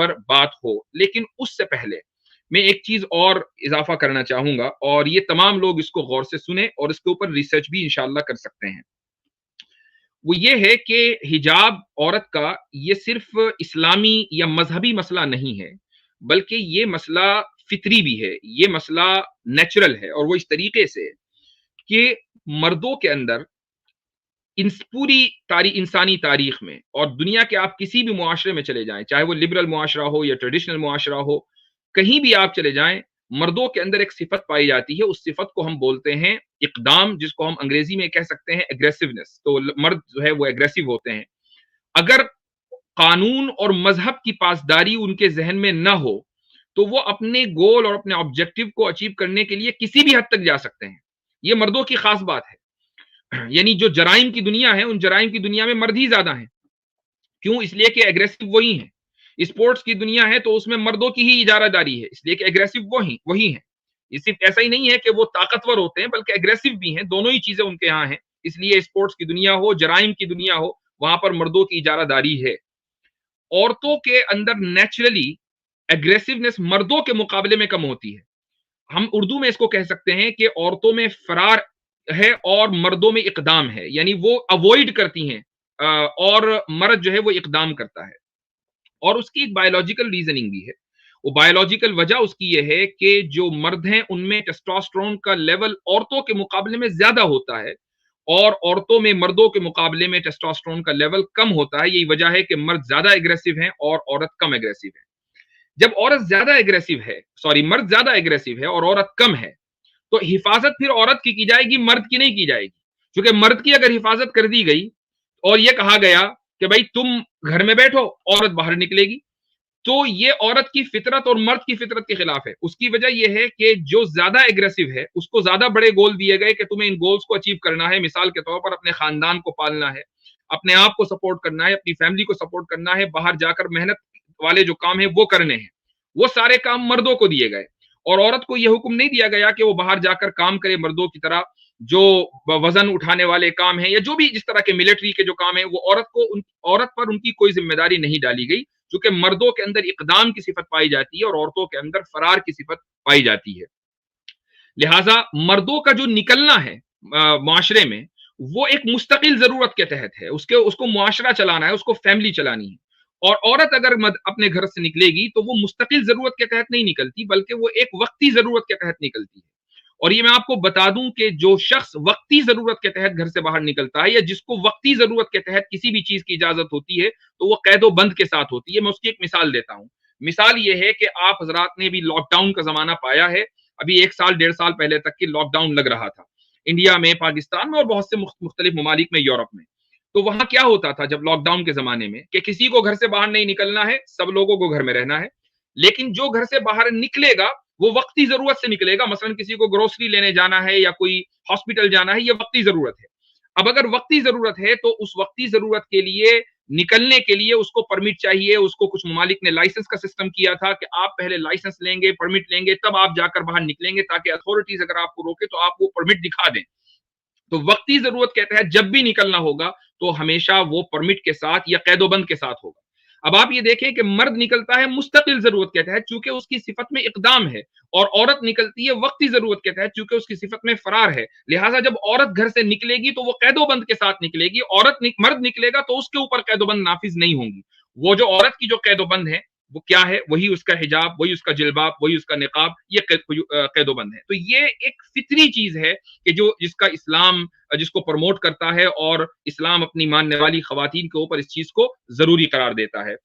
اوپر بات ہو. لیکن اس سے پہلے میں ایک چیز اور اضافہ کرنا چاہوں گا، اور یہ تمام لوگ اس کو غور سے سنیں اور اس کے اوپر ریسرچ بھی انشاءاللہ کر سکتے ہیں. وہ یہ ہے کہ حجاب عورت کا یہ صرف اسلامی یا مذہبی مسئلہ نہیں ہے، بلکہ یہ مسئلہ فطری بھی ہے، یہ مسئلہ نیچرل ہے. اور وہ اس طریقے سے کہ مردوں کے اندر پوری انسانی تاریخ میں اور دنیا کے آپ کسی بھی معاشرے میں چلے جائیں، چاہے وہ لبرل معاشرہ ہو یا ٹریڈیشنل معاشرہ ہو، کہیں بھی آپ چلے جائیں، مردوں کے اندر ایک صفت پائی جاتی ہے. اس صفت کو ہم بولتے ہیں اقدام، جس کو ہم انگریزی میں کہہ سکتے ہیں اگریسونیس. تو مرد جو ہے وہ اگریسو ہوتے ہیں. اگر قانون اور مذہب کی پاسداری ان کے ذہن میں نہ ہو تو وہ اپنے گول اور اپنے آبجیکٹو کو اچیو کرنے کے لیے کسی بھی حد تک جا سکتے ہیں. یہ مردوں کی خاص بات ہے. یعنی جو جرائم کی دنیا ہے، ان جرائم کی دنیا میں مرد ہی زیادہ ہیں. کیوں؟ اس لیے کہ اگریسو وہی ہیں. اسپورٹس کی دنیا ہے تو اس میں مردوں کی ہی اجارہ داری ہے، اس لیے کہ اگریسو وہی ہیں. یہ صرف ایسا ہی نہیں ہے کہ وہ طاقتور ہوتے ہیں، بلکہ اگریسو بھی ہیں. دونوں ہی چیزیں ان کے ہاں ہیں. اس لیے اسپورٹس کی دنیا ہو، جرائم کی دنیا ہو، وہاں پر مردوں کی اجارہ داری ہے. عورتوں کے اندر نیچرلی اگریسونیس مردوں کے مقابلے میں کم ہوتی ہے. ہم اردو میں اس کو کہہ سکتے ہیں کہ عورتوں میں فرار ہے اور مردوں میں اقدام ہے. یعنی وہ اوائڈ کرتی ہیں اور مرد جو ہے وہ اقدام کرتا ہے. اور اس کی ایک بایولوجیکل ریزننگ بھی ہے. وہ بایولوجیکل وجہ اس کی یہ ہے کہ جو مرد ہیں ان میں ٹیسٹوسٹرون کا لیول عورتوں کے مقابلے میں زیادہ ہوتا ہے، اور عورتوں میں مردوں کے مقابلے میں ٹیسٹوسٹرون کا لیول کم ہوتا ہے. یہی وجہ ہے کہ مرد زیادہ اگریسو ہیں اور عورت کم اگریسو ہے. جب عورت زیادہ اگریسو ہے، مرد زیادہ اگریسو ہے اور عورت کم ہے، تو حفاظت پھر عورت کی جائے گی، مرد کی نہیں کی جائے گی. کیونکہ مرد کی اگر حفاظت کر دی گئی اور یہ کہا گیا کہ بھائی تم گھر میں بیٹھو، عورت باہر نکلے گی، تو یہ عورت کی فطرت اور مرد کی فطرت کے خلاف ہے. اس کی وجہ یہ ہے کہ جو زیادہ اگریسو ہے اس کو زیادہ بڑے گول دیے گئے کہ تمہیں ان گولز کو اچیو کرنا ہے. مثال کے طور پر اپنے خاندان کو پالنا ہے، اپنے آپ کو سپورٹ کرنا ہے، اپنی فیملی کو سپورٹ کرنا ہے، باہر جا کر محنت والے جو کام ہیں وہ کرنے ہیں. وہ سارے کام مردوں کو دیے گئے، اور عورت کو یہ حکم نہیں دیا گیا کہ وہ باہر جا کر کام کرے مردوں کی طرح. جو وزن اٹھانے والے کام ہیں یا جو بھی جس طرح کے ملٹری کے جو کام ہیں، وہ عورت پر ان کی کوئی ذمہ داری نہیں ڈالی گئی. چونکہ مردوں کے اندر اقدام کی صفت پائی جاتی ہے اور عورتوں کے اندر فرار کی صفت پائی جاتی ہے. لہٰذا مردوں کا جو نکلنا ہے معاشرے میں، وہ ایک مستقل ضرورت کے تحت ہے. اس کو معاشرہ چلانا ہے، اس کو فیملی چلانی ہے. اور عورت اگر اپنے گھر سے نکلے گی تو وہ مستقل ضرورت کے تحت نہیں نکلتی، بلکہ وہ ایک وقتی ضرورت کے تحت نکلتی ہے. اور یہ میں آپ کو بتا دوں کہ جو شخص وقتی ضرورت کے تحت گھر سے باہر نکلتا ہے، یا جس کو وقتی ضرورت کے تحت کسی بھی چیز کی اجازت ہوتی ہے، تو وہ قید و بند کے ساتھ ہوتی ہے. میں اس کی ایک مثال دیتا ہوں. مثال یہ ہے کہ آپ حضرات نے بھی لاک ڈاؤن کا زمانہ پایا ہے. ابھی 1 سال 1.5 سال پہلے تک کی لاک ڈاؤن لگ رہا تھا انڈیا میں، پاکستان میں اور بہت سے مختلف ممالک میں، یورپ میں. تو وہاں کیا ہوتا تھا جب لاک ڈاؤن کے زمانے میں کہ کسی کو گھر سے باہر نہیں نکلنا ہے، سب لوگوں کو گھر میں رہنا ہے. لیکن جو گھر سے باہر نکلے گا وہ وقتی ضرورت سے نکلے گا. مثلا کسی کو گروسری لینے جانا ہے یا کوئی ہاسپٹل جانا ہے، یہ وقتی ضرورت ہے. اب اگر وقتی ضرورت ہے تو اس وقتی ضرورت کے لیے نکلنے کے لیے اس کو پرمٹ چاہیے. اس کو کچھ ممالک نے لائسنس کا سسٹم کیا تھا کہ آپ پہلے لائسنس لیں گے، پرمٹ لیں گے، تب آپ جا کر باہر نکلیں گے، تاکہ اتھارٹیز اگر آپ کو روکے تو آپ وہ پرمٹ دکھا دیں. تو وقتی ضرورت کے تحت جب بھی نکلنا ہوگا تو ہمیشہ وہ پرمٹ کے ساتھ یا قید و بند کے ساتھ ہوگا. اب آپ یہ دیکھیں کہ مرد نکلتا ہے مستقل ضرورت کے تحت چونکہ اس کی صفت میں اقدام ہے، اور عورت نکلتی ہے وقتی ضرورت کے تحت چونکہ اس کی صفت میں فرار ہے. لہٰذا جب عورت گھر سے نکلے گی تو وہ قید و بند کے ساتھ نکلے گی. مرد نکلے گا تو اس کے اوپر قید و بند نافذ نہیں ہوں گی. وہ جو عورت کی جو قید و بند ہے وہ کیا ہے؟ وہی اس کا حجاب، وہی اس کا جلباب، وہی اس کا نقاب، یہ قید و بند ہے. تو یہ ایک فطری چیز ہے کہ جس کا اسلام جس کو پروموٹ کرتا ہے، اور اسلام اپنی ماننے والی خواتین کے اوپر اس چیز کو ضروری قرار دیتا ہے.